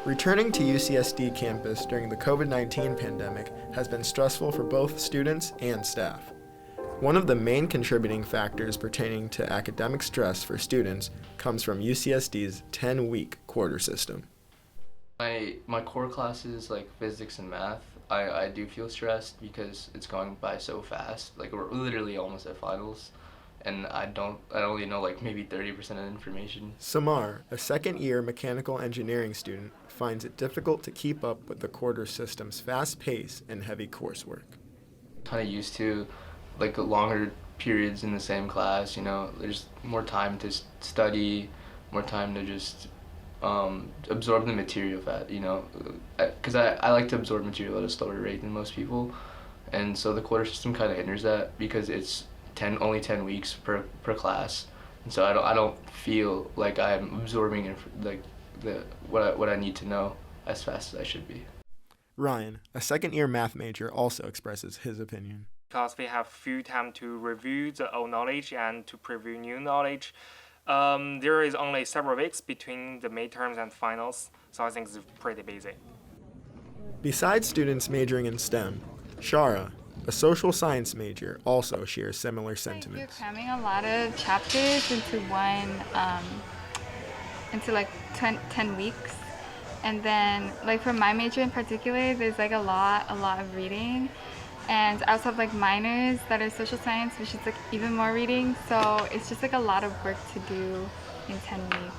Returning to UCSD campus during the COVID-19 pandemic has been stressful for both students and staff. One of the main contributing factors pertaining to academic stress for students comes from UCSD's 10-week quarter system. My core classes like physics and math, I do feel stressed because it's going by so fast. Like we're literally almost at finals, and I only know like maybe 30% of the information. Samar, a second-year mechanical engineering student, finds it difficult to keep up with the quarter system's fast pace and heavy coursework. Kind of used to like longer periods in the same class. There's more time to study, more time to just absorb the material because I like to absorb material at a slower rate than most people, and so the quarter system kind of hinders that because it's only 10 weeks per class, and so I don't feel like I'm absorbing what I need to know as fast as I should be. Ryan, a second-year math major, also expresses his opinion. Because we have few time to review the old knowledge and to preview new knowledge. There is only several weeks between the midterms and finals, so I think it's pretty busy. Besides students majoring in STEM, Shara, a social science major, also shares similar sentiments. You're cramming a lot of chapters into like 10 weeks. And then, like for my major in particular, there's like a lot of reading. And I also have like minors that are social science, which is like even more reading. So it's just like a lot of work to do in 10 weeks.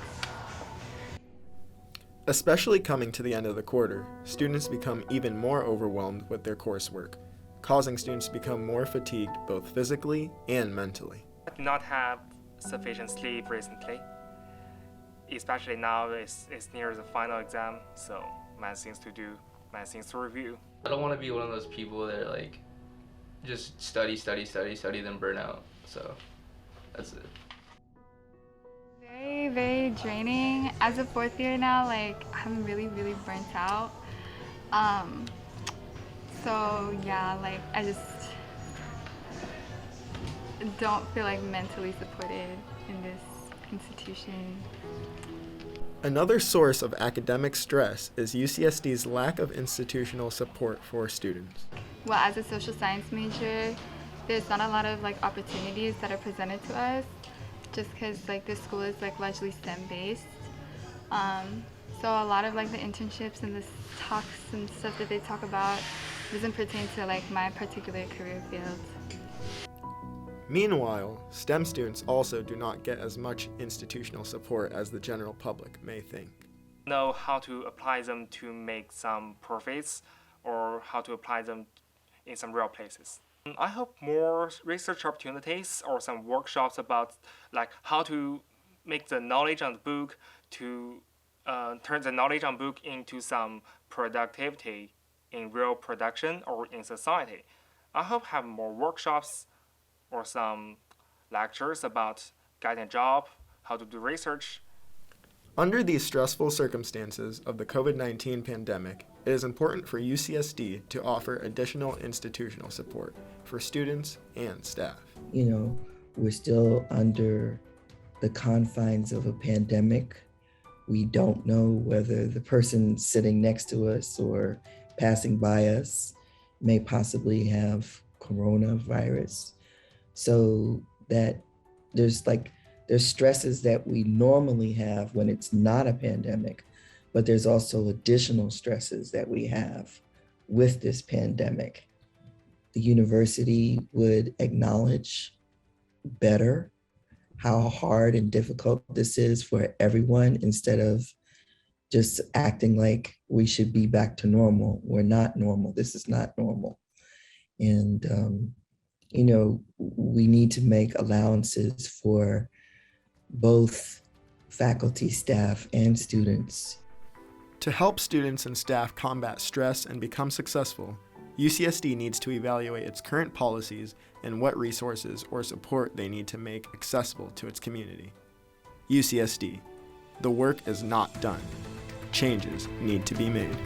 Especially coming to the end of the quarter, students become even more overwhelmed with their coursework, causing students to become more fatigued both physically and mentally. I did not have sufficient sleep recently, especially now it's near the final exam, so many things to do, many things to review. I don't want to be one of those people that like just study, then burn out. So that's it. Very, very draining. As a fourth year now, like I'm really burnt out. So yeah, like I just don't feel like mentally supported in this institution. Another source of academic stress is UCSD's lack of institutional support for students. Well, as a social science major, there's not a lot of like opportunities that are presented to us, just because like this school is like largely STEM based. So a lot of like the internships and the talks and stuff that they talk about doesn't pertain to like my particular career field. Meanwhile, STEM students also do not get as much institutional support as the general public may think. Know how to apply them to make some profits or how to apply them in some real places. I hope more research opportunities or some workshops about like how to make the knowledge on the book to turn the knowledge on book into some productivity in real production or in society. I hope have more workshops or some lectures about getting a job, how to do research. Under these stressful circumstances of the COVID-19 pandemic, it is important for UCSD to offer additional institutional support for students and staff. We're still under the confines of a pandemic. We don't know whether the person sitting next to us or passing by us may possibly have coronavirus. So that there's stresses that we normally have when it's not a pandemic, but there's also additional stresses that we have with this pandemic. The university would acknowledge better how hard and difficult this is for everyone instead of just acting like we should be back to normal. We're not normal. This is not normal. And we need to make allowances for both faculty, staff, and students. To help students and staff combat stress and become successful, UCSD needs to evaluate its current policies and what resources or support they need to make accessible to its community. UCSD, the work is not done. Changes need to be made.